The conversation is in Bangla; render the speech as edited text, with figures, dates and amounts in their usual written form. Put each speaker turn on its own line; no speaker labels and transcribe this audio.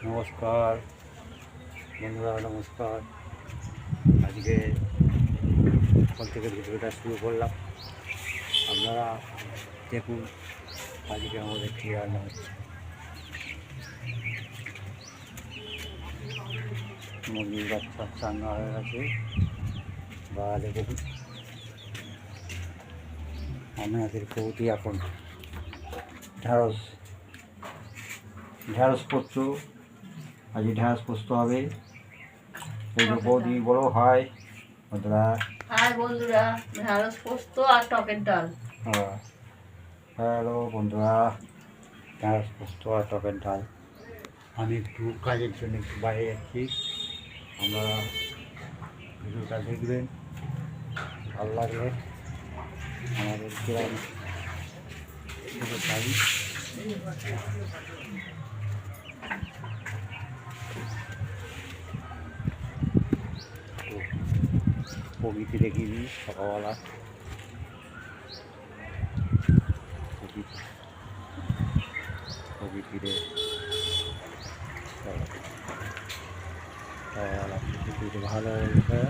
নমস্কার বন্ধুরা, নমস্কার। আজকে সকাল থেকে ভিডিওটা শুরু করলাম। আপনারা দেখুন আজকে আমাদের কী রান্না হচ্ছে। মুরগির বাচ্চা রান্না হয়ে গেছে। বা দেখুন আমাদের বৌদি এখন ঢ্যাঁড়স পোস্ত, আজকে ঢ্যাঁড়স পোস্ত হবে। এই যে বৌদি বলো হাই বন্ধুরা।
হাই বন্ধুরা, ঢ্যাঁড়স পোস্ত আর টকের ডাল।
হ্যালো বন্ধুরা, ঢ্যাঁড়স পোস্ত আর টকের ডাল। আমি একটু কাজের জন্য একটু বাইরে যাচ্ছি। আপনারা ভিডিওটা দেখবেন, ভালো লাগলে আমাদের গ্রাম থেকে চাই। প্রকৃতি দেখিয়ে দিই সকালবেলা। প্রকৃতিরে সকালবেলা প্রকৃতি ভালো হয়েছে।